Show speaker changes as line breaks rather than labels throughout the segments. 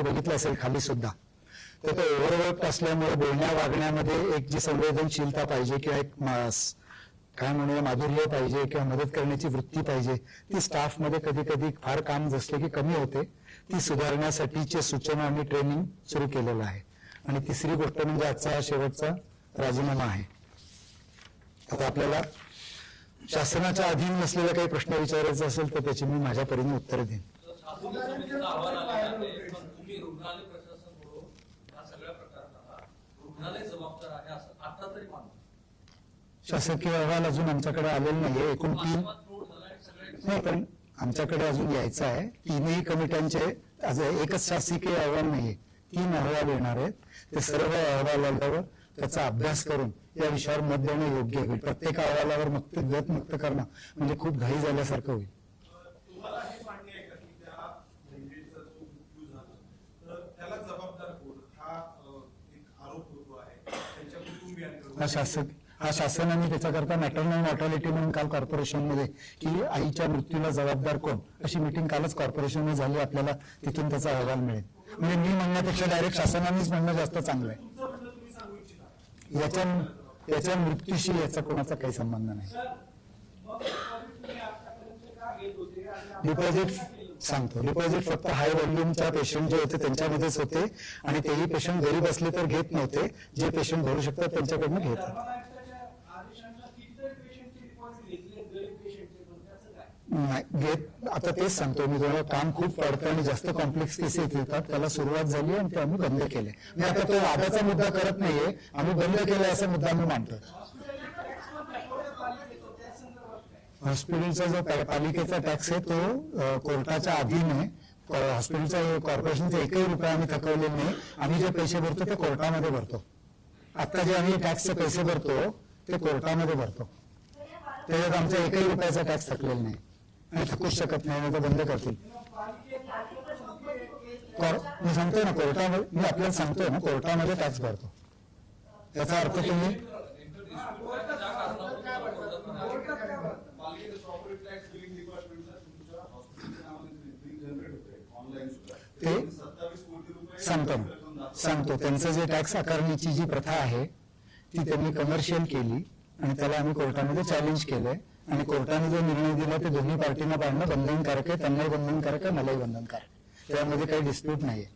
बघितलं असेल खाली सुद्धा, तर तो ओव्हरवर्क असल्यामुळे बोलण्या वागण्यामध्ये एक जी संवेदनशीलता पाहिजे किंवा एक काय म्हणूया माधुर्य पाहिजे किंवा मदत करण्याची वृत्ती पाहिजे, ती स्टाफमध्ये कधी कधी फार काम जसले की कमी होते. ती सुधारण्यासाठीचे सूचना आणि ट्रेनिंग सुरू केलेलं आहे. आणि तिसरी गोष्ट म्हणजे आजचा शेवटचा राजीनामा आहे. आता आपल्याला शासनाच्या अधीन नसलेले काही प्रश्न विचारायचे असेल तर त्याची मी माझ्या परीने उत्तर देईन. शासकीय अहवाल अजून आमच्याकडे आलेला नाहीये. एकूण 3 नाही, पण आमच्याकडे अजून यायचं आहे. 3ही कमिट्यांचे एकच शासकीय अहवाल नाहीये, 3 अहवाल येणार आहेत. ते सर्व अहवाल आल्यावर त्याचा अभ्यास करून या विषयावर मत देणं योग्य होईल. प्रत्येक अहवालावर मुक्त करणं म्हणजे खूप घाई झाल्यासारखं होईल. हा शासन आणि त्याच्याकरता मॅटर्नल मॉर्टॅलिटी म्हणून काल कॉर्पोरेशनमध्ये की आईच्या मृत्यूला जबाबदार कोण अशी मीटिंग कालच कॉर्पोरेशनमध्ये झाली. आपल्याला तिथून त्याचा अहवाल मिळेल. म्हणजे मी म्हणण्यापेक्षा डायरेक्ट शासनानेच म्हणणं जास्त चांगलं आहे. याच्या मृत्यूशी याचा कोणाचा काही संबंध नाही. डिपॉझिट सांगतो, डिपॉझिट फक्त हाय व्हॉल्यूमच्या पेशंट जे होते त्यांच्यामध्येच होते आणि तेही पेशंट गरीब असले तर घेत नव्हते. जे पेशंट भरू शकतात त्यांच्याकडनं घेतात. घेत आता तेच सांगतो मी, जेव्हा काम खूप वाढतं आणि जास्त कॉम्प्लेक्स केसेस येतात त्याला सुरुवात झाली आणि ते आम्ही बंद केले. मी आता तो वादाचा मुद्दा करत नाहीये, आम्ही बंद केला असा मुद्दा मी मांडतो. हॉस्पिटलचा जो पालिकेचा टॅक्स आहे तो कोर्टाच्या अधीन आहे. हॉस्पिटलचा कॉर्पोरेशनचा 1ही रुपया आम्ही थकवलेला नाही. आम्ही जे पैसे भरतो ते कोर्टामध्ये भरतो. आता जे आम्ही टॅक्सचे पैसे भरतो ते कोर्टामध्ये भरतो. त्याच्यात आमचा 1ही रुपयाचा टॅक्स थकलेला नाही आणि थकूच शकत नाही, तर बंद करतील. मी सांगतोय ना कोर्टामध्ये, मी आपल्याला सांगतोय ना कोर्टामध्ये टॅक्स भरतो. याचा अर्थ तुम्ही ते सांगतो त्यांचं जे टॅक्स आकारण्याची जी प्रथा आहे ती त्यांनी कमर्शियल केली आणि त्याला आम्ही कोर्टामध्ये चॅलेंज केलंय. आणि कोर्टाने जो निर्णय दिला ते दोन्ही पार्टींना पाळणं बंधनकारक आहे. त्यांनाही बंधनकारक आहे, मलाही बंधनकारक आहे. त्यामध्ये काही डिस्प्यूट नाहीये.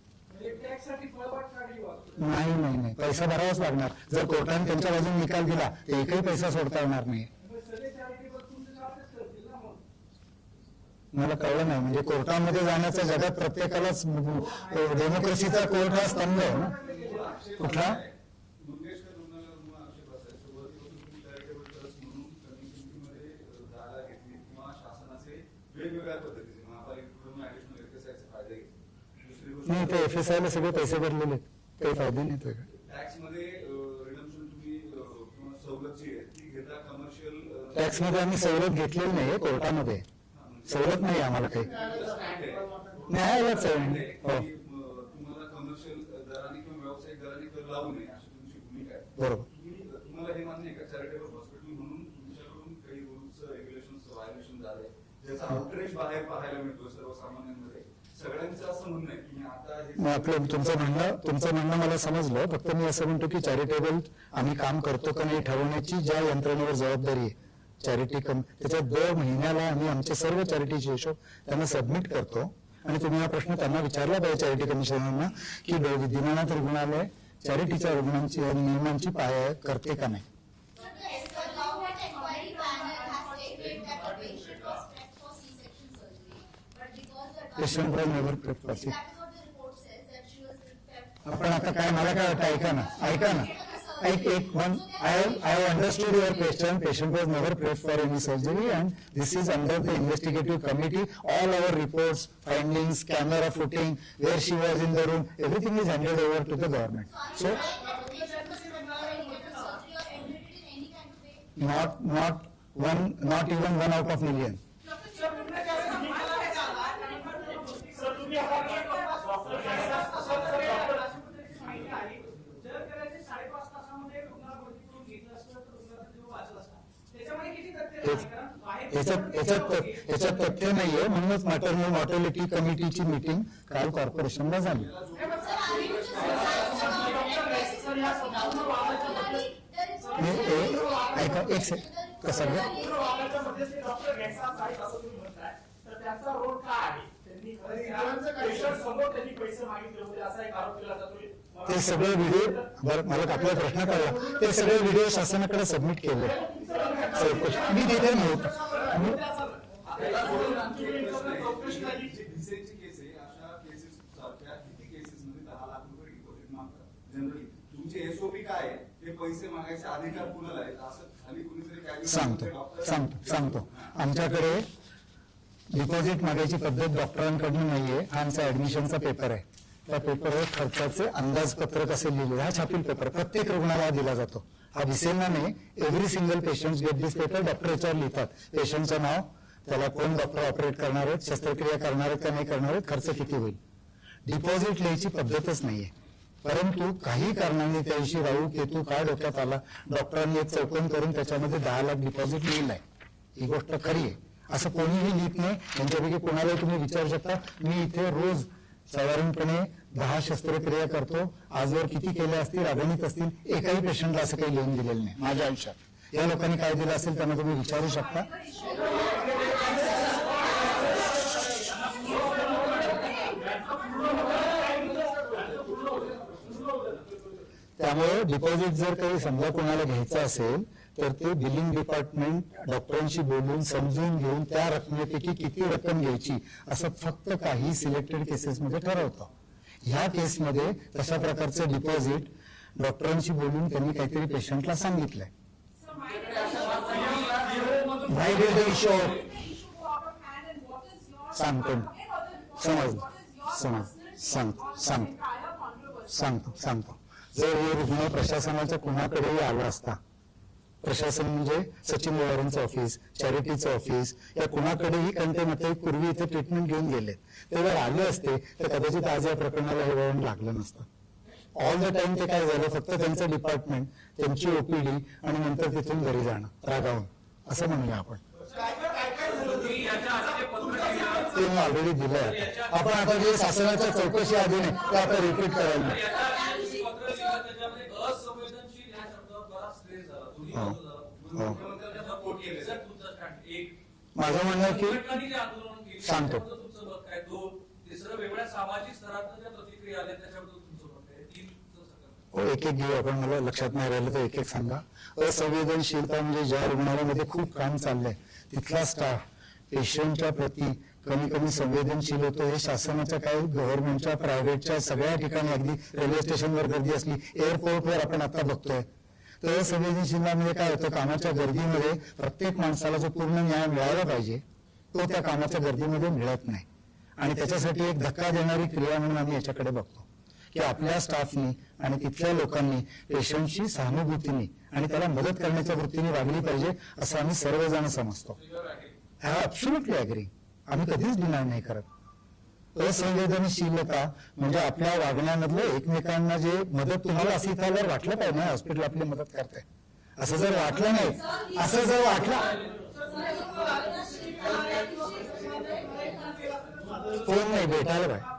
नाही, पैसा भरावाच लागणार. जर कोर्टाने त्यांच्या बाजूने निकाल दिला तर एकही पैसा सोडता येणार नाही. मला कळलं नाही, म्हणजे कोर्टामध्ये जाण्याचा जगात प्रत्येकालाच डेमोक्रेसीचा कोर्ट हा स्तंभ आहे ना. कुठला नाही, ते FSI ला सगळे पैसे भरलेले, काही फायदे नाहीत. टॅक्स मध्ये आम्ही सवलत घेतलेली नाही. कोर्टामध्ये सवलत नाही आम्हाला काही. न्यायालयाच आहे. हो बरोबर. तुमचं म्हणणं मला समजलं. फक्त मी असं म्हणतो की चॅरिटेबल आम्ही काम करतो का नाही ठरवण्याची ज्या यंत्रणेवर जबाबदारी आहे चॅरिटी त्याच्यात 2 महिन्याला आम्ही आमचे सर्व चॅरिटीचे हिशोब त्यांना सबमिट करतो. आणि तुम्ही हा प्रश्न त्यांना विचारला पाहिजे चॅरिटी कमिशनरना की दीनानाथ रुग्णालय चॅरिटीच्या रुग्णांची नियमांची करते का नाही. Patient was never prepared for see. आपण आता काय, मला काय वाटतं, ऐका ना I have understood your question. Patient was never prepped for any surgery and this is under the investigative committee. All our reports, findings, camera footing, where she was in the room, everything is handed over to the government. So not even 1 out of million. याच्यात त्यात तथ्य नाहीये, म्हणूनच maternal mortality कमिटीची meeting काल कॉर्पोरेशनला झाली. ऐका एक सेकंड, कसं ते सगळे व्हिडिओ, बरं मला आपला प्रश्न कळला, ते सगळे व्हिडिओ शासनाकडे सबमिट केले. मी तिथे नव्हतो. सांगतो आमच्याकडे डिपॉझिट मागायची पद्धत डॉक्टरांकडून नाहीये. हा आमचा ऍडमिशनचा पेपर आहे. त्या पेपरवर खर्चाचे अंदाजपत्रक असे लिहिले. हा छापील पेपर प्रत्येक रुग्णाला दिला जातो. हा दिसेना नाही. Every single patient get this paper. Doctor याच्यावर लिहितात पेशंटचं नाव, त्याला कोण डॉक्टर ऑपरेट करणार आहेत, शस्त्रक्रिया करणार आहेत का नाही करणार आहेत, खर्च किती होईल. डिपॉझिट लिहायची पद्धतच नाहीये. परंतु काही कारणाने त्या दिवशी राहू केतू काय डोक्यात आला, डॉक्टरांनी एक चौकन करून त्याच्यामध्ये 10 लाख डिपॉझिट लिहिलंय. ही गोष्ट खरी आहे. असं कोणीही लिहित नाही. त्यांच्यापैकी कोणालाही तुम्ही विचारू शकता. मी इथे रोज साधारणपणे 10 शस्त्रक्रिया करतो. आजवर किती केल्या असतील, अगणित असतील. एकाही पेशंटला असं काही लिहून दिलेलं नाही माझ्या आयुष्यात. या लोकांनी काय दिलं असेल त्यांना तुम्ही विचारू शकता. त्यामुळे डिपॉझिट जर काही समजा कोणाला घ्यायचं असेल तर ते बिलिंग डिपार्टमेंट डॉक्टरांशी बोलून समजून घेऊन त्या रकमेपैकी किती रक्कम घ्यायची असं फक्त काही सिलेक्टेड केसेसमध्ये ठरवतं. ह्या केसमध्ये तशा प्रकारचं डिपॉझिट डॉक्टरांशी बोलून त्यांनी काहीतरी पेशंटला सांगितलंय. सांगतो जर हे रुग्ण प्रशासनाच्या कुणाकडेही आला असता, प्रशासन म्हणजे सचिन पवारांचं ऑफिस, चॅरिटीचं ऑफिस, या कुणाकडेही कंटेनर पूर्वी इथे ट्रीटमेंट घेऊन गेले, ते जर आले असते तर कदाचित आज या प्रकरणाला हे वळण लागलं नसतं. ऑल द टाइम ते काय झालं, फक्त त्यांचं डिपार्टमेंट, त्यांची ओपीडी आणि नंतर तिथून घरी जाणं रागावून, असं म्हणूया आपण. ते ऑलरेडी दिलंय. आपण आता जे शासनाच्या चौकशी आधी नाही ते आता रिपीट करायला. माझं म्हणणं की सांगतो एक एक घेऊ आपण. मला लक्षात नाही राहिलं तर एक एक सांगा. असंवेदनशीलता म्हणजे ज्या रुग्णालयामध्ये खूप काम चाललंय तिथला स्टाफ पेशंटच्या प्रती कमी संवेदनशील होतो. हे शासनाच्या काही गव्हर्नमेंटच्या प्रायव्हेटच्या सगळ्या ठिकाणी, अगदी रेल्वे स्टेशनवर गर्दी असली, एअरपोर्टवर आपण आता बघतोय. तर संवेदनशीलता काय होतं, कामाच्या गर्दीमध्ये प्रत्येक माणसाला जो पूर्ण न्याय मिळाला पाहिजे तो त्या कामाच्या गर्दीमध्ये मिळत नाही. आणि त्याच्यासाठी एक धक्का देणारी क्रिया म्हणून आम्ही याच्याकडे बघतो की आपल्या स्टाफनी आणि तिथल्या लोकांनी पेशंटशी सहानुभूतीने आणि त्याला मदत करण्याच्या वृत्तीने वागली पाहिजे असं आम्ही सर्वजण समजतो. हा ऍब्सोल्युटली ऍग्री. आम्ही कधीच डिनाय नाही करत. असंवेदनशीलता म्हणजे आपल्या वागण्यामधलं एकमेकांना जे मदत, तुम्हाला असं इथं वाटलं पाहिजे ना हॉस्पिटल आपली मदत करते, असं जर वाटलं नाही, असं जर वाटलं कोण नाही भेटायला पाहिजे.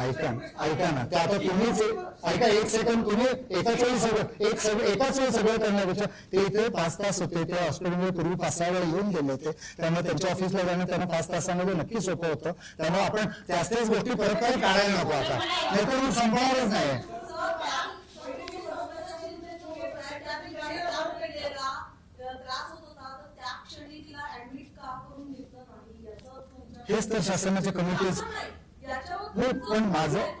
ऐका ना ते आता तुम्हीच ऐका एक सेकंड. तुम्ही एकाच वेळी सगळं करण्यापेक्षा ते इथे 5 तास होते. ते हॉस्पिटलमध्ये पूर्वी 5-6 वेळा येऊन गेले होते. त्यामुळे त्यांच्या ऑफिसला जाणं त्यांना 5 तासामध्ये नक्की सोपं होतं. त्यामुळे आपण त्याच गोष्टी परत काही टाळायला नको आता, नाही तर मग संपणारच नाही. हेच तर शासनाच्या कमिटीज. पण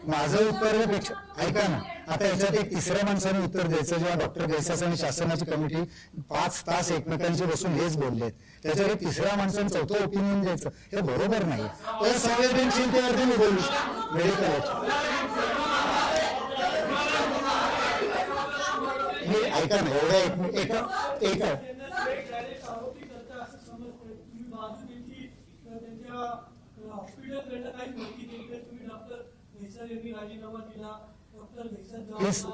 माझं उत्तरापेक्षा ऐका ना, आता याच्यात एक तिसऱ्या माणसाने उत्तर द्यायचं. जेव्हा डॉक्टर गैसास आणि शासनाची कमिटी 5 तास एकमेकांशी बसून हेच बोललेत, त्याच्यावर एक तिसऱ्या माणसाने चौथं ओपिनियन द्यायचं, हे बरोबर नाही. असंवेदनशीलतेवरती मी बोलू मेडिकल. मी ऐका ना एवढ्या एका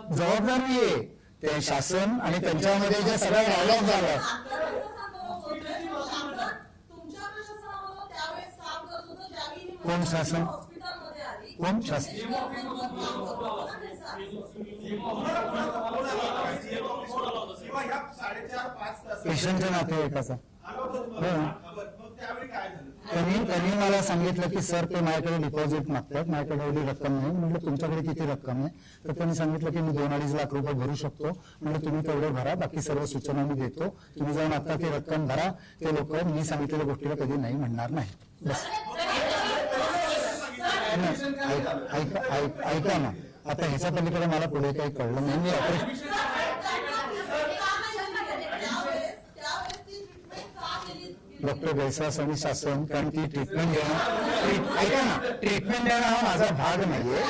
जबाबदार नाहीये. ते शासन आणि त्यांच्यामध्ये जे सगळं डायलॉग झालाय कोण शासन कोण शासन पेशंटच्या नातेवाईकाचा त्यांनी मला सांगितलं की सर ते माझ्याकडे डिपॉझिट मागतात, माझ्याकडे एवढी रक्कम नाही. म्हटलं तुमच्याकडे किती रक्कम आहे? तर त्यांनी सांगितलं की मी 2-2.5 लाख रुपये भरू शकतो. म्हणजे तुम्ही तेवढे भरा, बाकी सर्व सूचना मी देतो, तुम्ही जाऊन आता ती रक्कम भरा. ते लोक मी सांगितलेल्या गोष्टीला कधी नाही म्हणणार नाही. बस ऐका ना, आता ह्याच्या पलीकडे मला पुढे काही कळलं नाही. मी डॉक्टर बैसास आणि शासन, कारण ती ट्रीटमेंट देणं, ऐका ना, ट्रीटमेंट देणं हा माझा भाग नाहीये.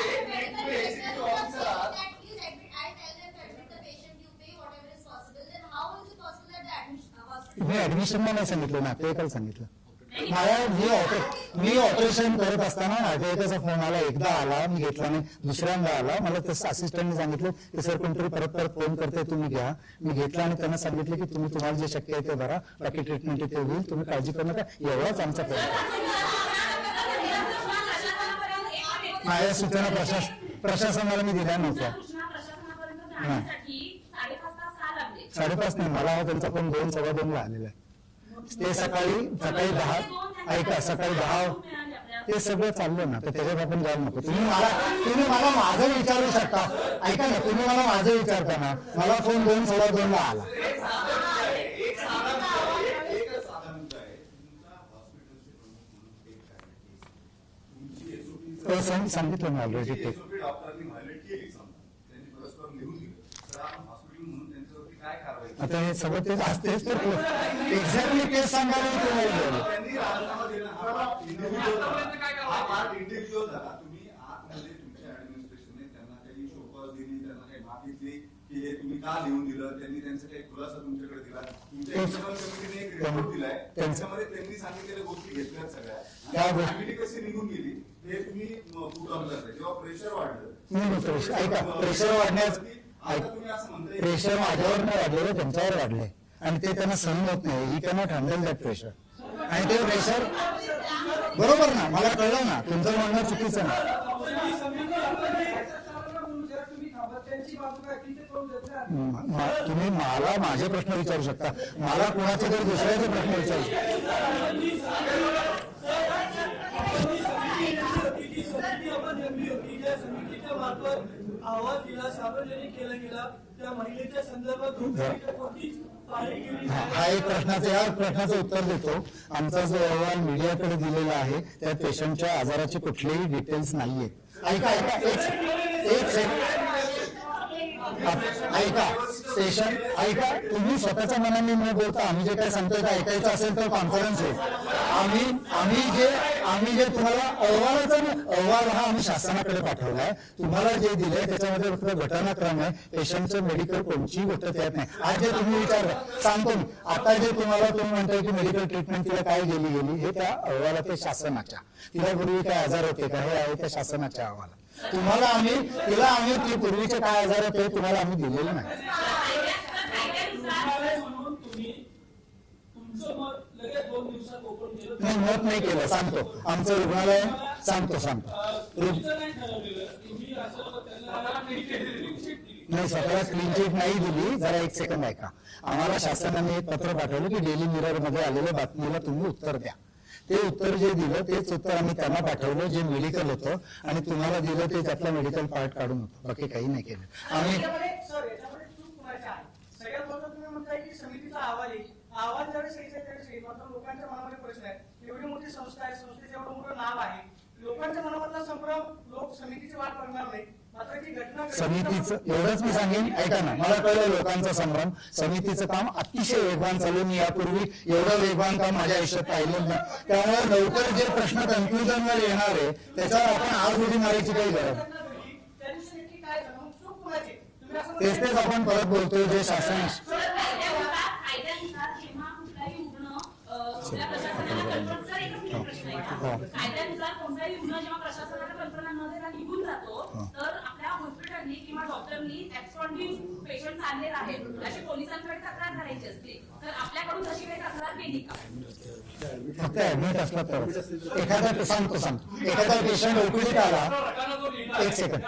मी ऍडमिशनला नाही सांगितलं, नातेवाईकाला सांगितलं. मी ऑपरेशन करत असताना नातेवाईकाचा फोन आला, एकदा आला, मी घेतला नाही, दुसऱ्यांदा आला. मला तसं असिस्टंटने सांगितलं की सर कोणतरी परत फोन करते, तुम्ही घ्या. मी घेतला आणि त्यांना सांगितलं की तुम्ही तुम्हाला जे शक्य आहे ते भरा, बाकी ट्रीटमेंट ते होईल, तुम्ही काळजी करू नका. एवढाच आमचा माझ्या सूचना प्रशासनाला मी दिल्या नव्हत्या. 5:30 नाही, मला त्यांचा फोन 2-2:15 ला आलेला आहे. ते सकाळी 10, ऐका, सकाळी 10 ते सगळं चाललं ना, तर त्याच्यात आपण जायला नको. तुम्ही मला माझं विचारू शकता. ऐका ना, तुम्ही मला माझं विचारता ना, मला फोन 2-2:15 ला आला. सांगितलं मी ऑलरेडी ते. आता हे सगळं तेच असतेच तर एक्झॅक्टली तेच सांगायला
तुम्ही का लिहून दिलं, त्यांनी त्यांचा काही खुलासा तुमच्याकडे दिला, तुमच्या कमिटीने एक रिपोर्ट दिलाय, त्याच्यामध्ये त्यांनी सांगितलेल्या गोष्टी घेतल्यात सगळ्या. त्या गोष्टी कशी निघून गेली हे तुम्ही पुट ऑन करताय. जेव्हा प्रेशर वाढलं,
ऐका, प्रेशर वाढण्यास प्रेशर माझ्यावर नाही वाढलेलं, त्यांच्यावर वाढलंय आणि ते त्यांना सहन होत नाही. ही कॅनॉट हँडल दॅट प्रेशर. आणि ते प्रेशर बरोबर ना, मला कळलं ना, तुमचं म्हणणं चुकीचं ना. तुम्ही मला माझे प्रश्न विचारू शकता, मला कोणाचे तरी दुसऱ्याचे प्रश्न विचारू शकता.
आवाज दिला, सार्वजनिक केला गेला, त्या महिलेच्या संदर्भात
हा एक प्रश्नाचं उत्तर देतो. आमचा जो अहवाल मीडियाकडे दिलेला आहे त्या पेशंटच्या आजाराचे कुठलेही डिटेल्स नाहीये. ऐका पेशंट ऐका, तुम्ही स्वतःच्या मनाने न बोलता आम्ही जे काही सांगतोय ते ऐकायचं असेल तर कॉन्फरन्स होईल. आम्ही जे तुम्हाला अहवाल हा आम्ही शासनाकडे पाठवलाय. तुम्हाला जे दिलंय त्याच्यामध्ये फक्त घटनाक्रम आहे, पेशंटचं मेडिकल कोणतीही गोष्ट त्यात नाही. आज जे तुम्ही विचारलं सांगतो मी, आता जे तुम्ही म्हणताय की मेडिकल ट्रीटमेंट तिला काय गेली हे त्या अहवालात आहे शासनाच्या. तिला पूर्वी काय आजार होते का हे आहे त्या शासनाच्या अहवालात. तिला आम्ही पूर्वीचे काय आजार होते तुम्हाला आम्ही दिलेले नाही. मत नाही केलं, सांगतो आमचं रुग्णालय सांगतो नाही, स्वतःला क्लीन चिट नाही दिली. जरा एक सेकंद ऐका. आम्हाला शासनाने एक पत्र पाठवलं की डेली मिरर मध्ये आलेल्या बातमीला तुम्ही उत्तर द्या. ते उत्तर जे दिलं तेच उत्तर आम्ही त्यांना पाठवलं जे मेडिकल होतं आणि तुम्हाला दिलं ते त्यातला मेडिकल पार्ट काढून होतं, बाकी काही नाही केलं आम्ही.
आवाज ज्यावेळेस लोकांच्या मनामध्ये प्रश्न आहे, एवढी मोठी संस्था आहे, संस्थेचं एवढं मोठं नाव आहे, लोकांच्या मनामधला संभ्रम, लोक समितीची वाट बघणार नाही.
समितीचं एवढंच मी सांगेन, ऐका ना, मला कळलं लोकांचा संभ्रम. समितीचं काम अतिशय वेगवान चालू. मी यापूर्वी एवढं वेगवान काम माझ्या आयुष्यात पाहिलं नाही. त्यामुळे लवकर जे प्रश्न कन्क्लुजनवर येणार आहे त्याच्यावर आपण आज उडी मारायची काही गरज. तेच आपण परत बोलतोय जे शासन
कायद्यानुसार कोणताही रुग्ण जेव्हा प्रशासनाच्या कल्पनांमध्ये निघून जातो तर आपल्या हॉस्पिटलनी किंवा डॉक्टरनी ऍब्सॉल्युटली पेशंट आणले आहेत अशी पोलिसांकडे तक्रार करायची असते, तर आपल्याकडून तशी काही तक्रार केली का?
फक्त ऍडमिट असला तर एखादा सांगतो एखादा पेशंट ओपीडीत आला, एक सेकंड,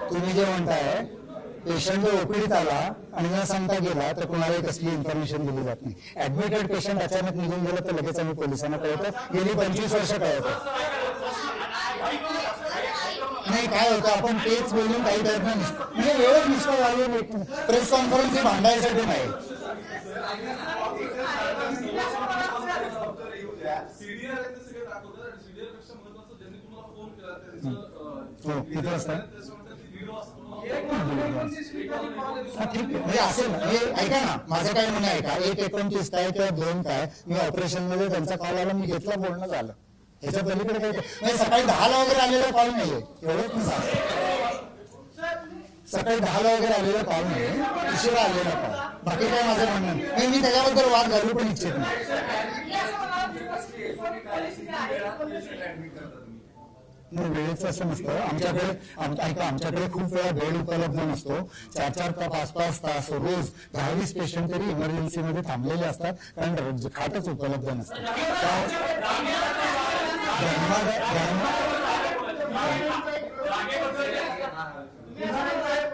तुम्ही जे म्हणताय पेशंट जर ओपीडीत आला आणि न सांगता गेला तर कुणालाही कसली इन्फॉर्मेशन दिली जात नाही. ऍडमिटेड पेशंट अचानक निघून गेलं तर लगेच आम्ही पोलिसांना कळवतो. गेली 25 वर्ष कळवतो. नाही काय होतं, आपण तेच बोलून काही करत नाही. म्हणजे वेळच नुसतं लागून प्रेस कॉन्फरन्स ही भांडायसाठी नाही. हो किती वाजता? ठीक आहे, म्हणजे असेल हे ऐका ना, माझं काय म्हणणं ऐका, 1:29 काय किंवा 2 काय मी ऑपरेशन मध्ये त्यांचा कॉल आला, मी घेतला, बोलणं झालं. ह्याच्या पलीकडे काही नाही. सकाळी 10ला वगैरे आलेला कॉल नाहीये, एवढंच मी सांगतो. सकाळी 10ला वगैरे आलेला कॉल नाही, उशिरा आलेला कॉल. बाकी काय माझं म्हणणं नाही. मी त्याच्याबद्दल वाद घालू पण इच्छित नाही. वेळेचं असं नसतं आमच्याकडे. ऐका, आमच्याकडे खूप वेळा बेड उपलब्ध नसतो. 4-4 ते 5-5 तास रोज 10-20 पेशंट तरी इमर्जन्सीमध्ये थांबलेले असतात, कारण खाटच उपलब्ध नसतात.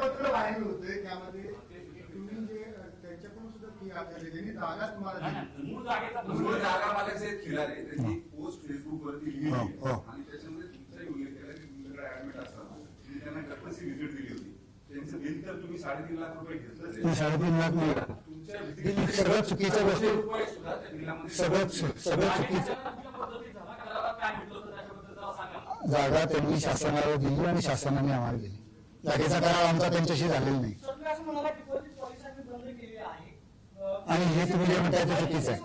पत्र बाहेर होते त्यामध्ये तुम्ही जे त्यांच्याकडून सुद्धा फी आकारली, त्यांनी जागा तुम्हाला दिली.
मूळ जागा मालक जे खिलारे त्यांनी पोस्ट फेसबुक वरती लिहिली आणि त्याच्यामध्ये तुमचाही उल्लेख केला की तुमच्याकडे ऍडमिट असताना तुम्ही त्यांना गप्पसी व्हिजिट दिली होती. त्यांचं बिल तर तुम्ही 3.5 लाख रुपये घेतलं.
3.5 लाख नाही,
तुमच्या
सगळं चुकीच्या गोष्टी,
रुपये सुद्धा त्या बिलामध्ये
सगळं चुकीचं. जागा त्यांनी शासनाला दिली आणि शासनाने आम्हाला दिली. जागेचा करार आमचा त्यांच्याशी झालेला नाही.
सर, तुम्ही असं म्हणाला की पोलीस पोलिसांनी बंद केलेली आहे.
आणि हे तुम्ही जे म्हणताय ते चुकीचं आहे.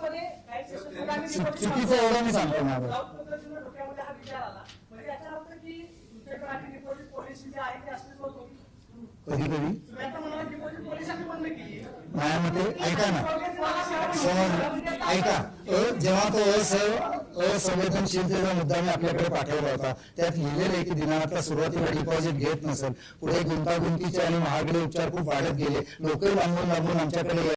चुकीचं एवढं मी सांगतो माझं.
डोक्यामध्ये हा विचार आला, म्हणजे याचा अर्थ की तुमच्याकडे आधी डिपॉझिट पॉलिसी जी आहे ती अस्तित्वात होती.
कधी
तुम्ही आता म्हणाला डिपॉझिट पोलिसांनी बंद केली.
माझ्या मते ऐका ना, समज ऐका, जेव्हा तो असंवेदनशीलतेचा मुद्दा मी आपल्याकडे पाठवला होता, त्यात लिहिलेलं आहे की दिनानाथला सुरुवातीला डिपॉझिट घेत नसेल, पुढे गुंतागुंतीचे आणि महागडे उपचार खूप वाढत गेले, लोकही लांबून आमच्याकडे